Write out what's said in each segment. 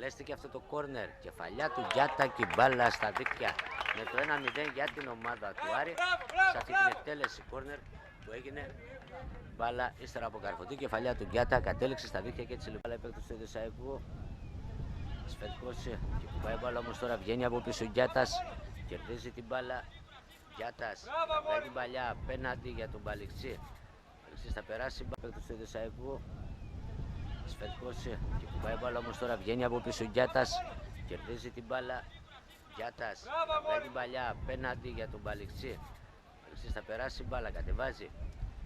εκτελέστηκε αυτό το κόρνερ. Κεφαλιά του Γκιάτα και μπάλα στα δίκτυα. Με το 1-0 για την ομάδα του Άρη. Σε αυτή την εκτέλεση κόρνερ που έγινε, μπάλα ύστερα από καρφωτή κεφαλιά του Γκιάτα κατέληξε στα δίκτυα και έτσι λοιπόν επέκταση του Ιδεσαϊκού. Σφαιρικός και κουμπάει μπάλα, όμως τώρα βγαίνει από πίσω ο Γκιάτας. Κερδίζει την μπάλα. Γκιάτας βγάζει την παλιά απέναντι για τον Μπαλιξή. Μπαλιξής θα περάσει μπάλα του Ιδεσαϊκού. Σφαιρικός και κουμπάει μπάλα, όμως τώρα βγαίνει από πίσω ο Γκιάτας. Κερδίζει την μπάλα. Γκιάτας βγάζει την παλιά απέναντι για τον Μπαλιξή. Μπαλιξής θα περάσει μπάλα, κατεβάζει.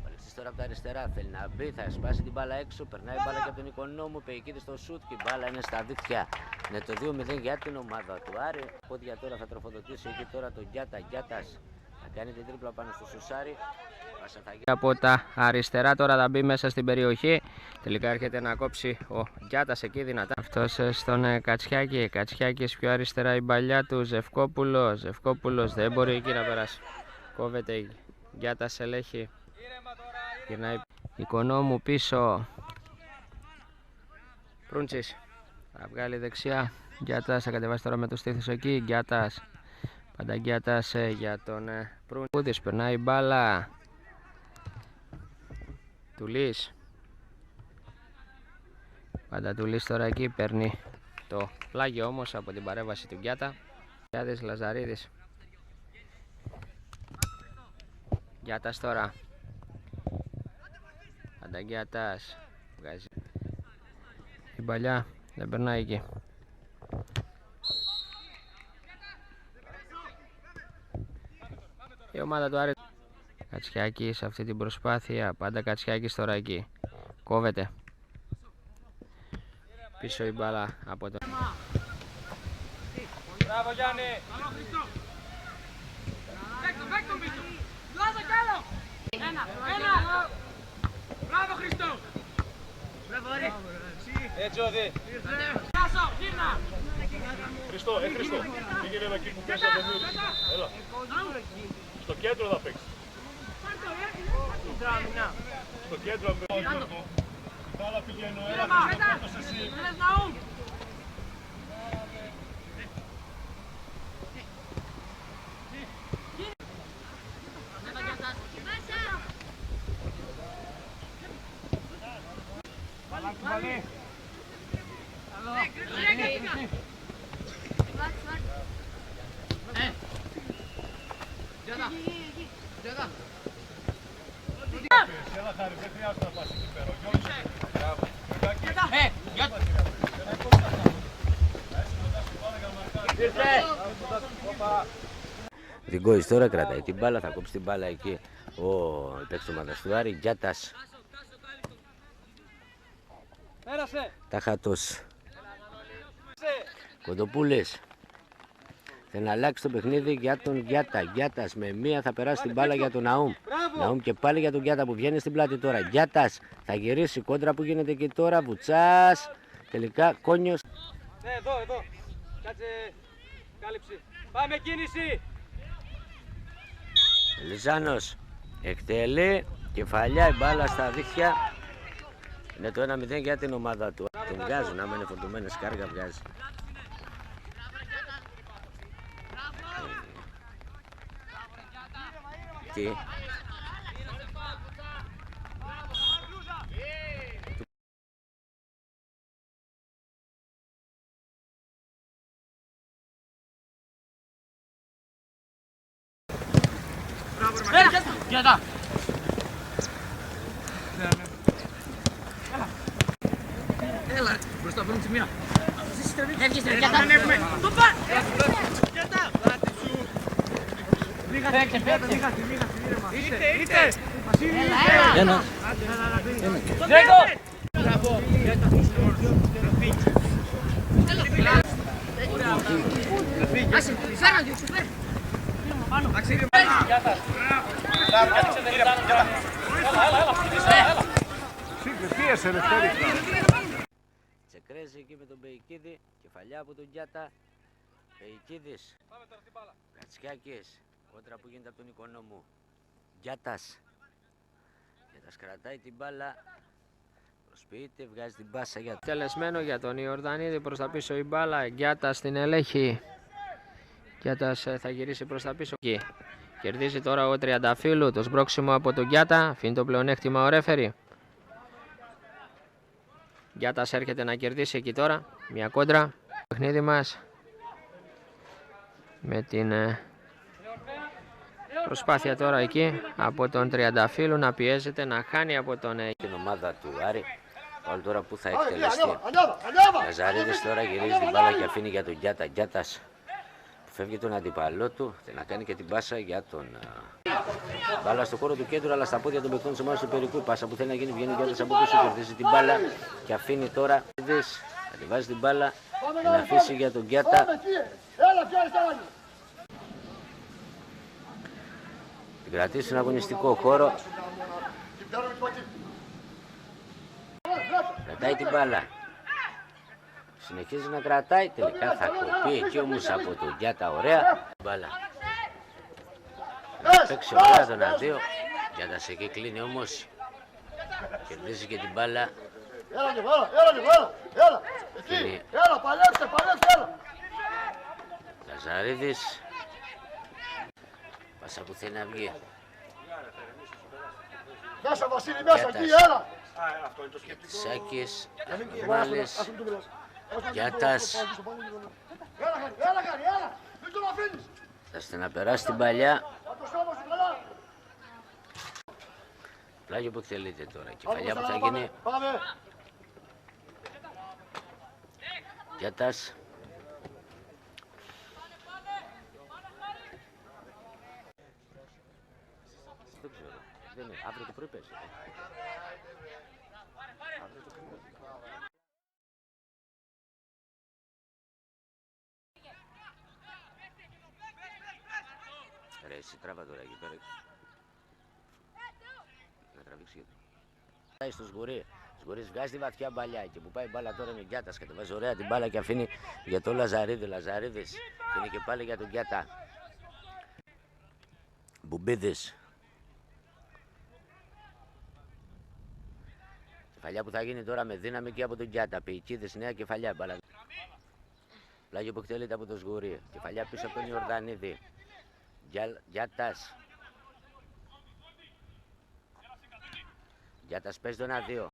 Μπαλιξής τώρα από τα αριστερά θέλει να μπει, θα σπάσει την μπάλα έξω. Περνάει μπάλα και από τον Οικονόμου. Πεϊκίδη στο σουτ και η μπάλα είναι στα δίκτυα. Είναι το 2-0 για την ομάδα του Άρη. Πόδια τώρα θα τροφοδοτήσει εκεί τώρα τον Γκιάτα. Γκιάτας θα κάνει την τρίπλα πάνω στο Σουσάρι. Από τα αριστερά τώρα θα μπει μέσα στην περιοχή. Τελικά έρχεται να κόψει ο Γκιάτας εκεί δυνατά. Αυτός στον Κατσιάκη. Κατσιάκης πιο αριστερά η παλιά του. Ζευκόπουλος. Ζευκόπουλος δεν μπορεί εκεί να περάσει. Κόβεται η Γκιάτας, ελέγχει. Γυρνάει Οικονόμου πίσω. Προύντσης θα βγάλει δεξιά. Γκιάτας θα κατεβάσει τώρα με το στήθος εκεί. Γκιάτας. Πάντα Γκιάτας για τον Προύντσης. Περνάει μπάλα. Τουλής. Πάντα Τουλής τώρα εκεί. Παίρνει το πλάγιο όμως από την παρέμβαση του Γκιάτα. Γκιάτας Λαζαρίδης. Γκιάτας τώρα. Πάντα Γκιάτας. Βγάζει την παλιά. Δεν περνάει εκεί. Η ομάδα του Άρη. Κατσιάκης σε αυτή την προσπάθεια. Πάντα Κατσιάκης τώρα εκεί. Κόβεται. Πίσω η μπάλα από τον... Μπράβο Γιάννη! Ένα! Μπράβο Χριστό! Μπράβο ρε! Έτσι οδη! Κάσο, γύρνα! Χριστό, Χριστό, πήγαινε με εκεί που πέσει από το μύριο. Έλα. Στο κέντρο θα παίξει. Στο κέντρο με το άλλα πηγαίνω, έλα Χριστό, πέτος εσύ. Βαλή. Έλα Χάρη, δεν χρειάζεται να πας εκεί πέρα. Ριγκόης τώρα κρατάει την μπάλα, θα κόψει την μπάλα εκεί ο παίκτης ομάδας του Άρη. Γκιάτας. Τάχατος. Κοντοπούλης. Θέλει να αλλάξει το παιχνίδι για τον Γκιάτα. Γκιάτας με μία θα περάσει την μπάλα για τον Ναούμ. Ναούμ και πάλι για τον Γκιάτα που βγαίνει στην πλάτη τώρα. Γκιάτας θα γυρίσει, κόντρα που γίνεται εκεί τώρα. Βουτσάς. Τελικά Κόνιος. Ναι, εδώ. Κάτσε κάλυψη. Πάμε κίνηση. Λιζάνος εκτελεί. Κεφαλιά η μπάλα στα δίχτυα. Είναι το 1-0 για την ομάδα του. Τον βγάζουν, άμα είναι φορτωμένες κάργα βγάζει. Τι. Γιάντα! Έλα, μπροστά από τη μία. Έβγες ρε Γιάντα! Το πά! Γιάντα! Πλάτη σου! Φέξε! Είτε! Ένα! Ζέγκο! Μπράβο! Άσε, φέραν δύο, φέραν! Πίεσε ελευθερή. Τσεκρέζει εκεί με τον Πεϊκίδη. Κεφαλιά από τον Γκιάτα. Πεϊκίδης. Κατσιάκης. Κόντρα που γίνεται από τον Οικονόμου. Γκιάτας. Γκιάτας κρατάει την μπάλα. Προσποιείται, βγάζει την πάσα για Τελεσμένο για τον Ιορδανίδη, προς τα πίσω η μπάλα. Γκιάτας στην ελέγχη. Γκιάτας θα γυρίσει προς τα πίσω. Εκεί. Κερδίζει τώρα ο Τριανταφύλου, το σμπρώξιμο από τον Γκιάτα. Αφήνει το πλεονέκτημα ο ρέφερη. Γκιάτας έρχεται να κερδίσει εκεί τώρα. Μια κόντρα. Το παιχνίδι μας με την προσπάθεια τώρα εκεί από τον Τριανταφύλου να πιέζεται, να χάνει από την ομάδα του Άρη. Όλη τώρα που θα εκτελεστεί. Λαζαρίδης τώρα γυρίζει την μπάλα και αφήνει για τον Γκιάτα. Γκιάτας που φεύγει τον αντιπαλό του να κάνει και την πάσα για τον μπάλα στο χώρο του κέντρου, αλλά στα πόδια των παιχτών της ομάδας του Περικού. Πάσα που θέλει να γίνει, βγαίνει ο Γκιάτας από πίσω, κερδίζει την μπάλα και αφήνει τώρα. Κατεβάζει την μπάλα να αφήσει για τον Γκιάτα. Την κρατήσει στον αγωνιστικό χώρο. Κρατάει την μπάλα. Συνεχίζει να κρατάει. Τελικά θα κοπεί εκεί όμως από τον Γκιάτα. Ωραία μπάλα. Να παίξει ωραία τον αντίο. Γκιάτας εκεί κλείνει όμως. Κερδίζει και την μπάλα. Λαζαρίδης. Πάσα που θέλει να βγει. Μέσα Βασίλη, μέσα εκεί, έλα! Σάκης, Μάλες, Γκιάτας. Έλα, έλα! Μην τον αφήνεις! Θα να περάσει την παλιά. Πλάγιο που εκτελείται τώρα. Κεφαλιά που θα γίνει. Γκιάτας. Δεν ξέρω. Δεν είναι. Αύριο το πρωί παίζει. Ρε εσύ τράβα τώρα εκεί πέρα. Να τραβήξει γιατί. Πάει στο Σγουρί. Σγουρής βγάζει τη βαθιά μπαλιά και που πάει μπάλα τώρα είναι ο Γκιάτας. Κατεβάζει ωραία την μπάλα και αφήνει για τον Λαζαρίδη. Λαζαρίδης αφήνει και πάλι για τον Γκιάτα. Μπουμπίδης. Κεφαλιά που θα γίνει τώρα με δύναμη και από τον Γκιάτα. Πεϊκίδης, νέα κεφαλιά μπάλα. Πλάγιο που εκτελείται από το Σγουρί. Κεφαλιά πίσω από τον Ιορδανίδη. Γκιάτας. Γκιάτας παίζει τον 1-2.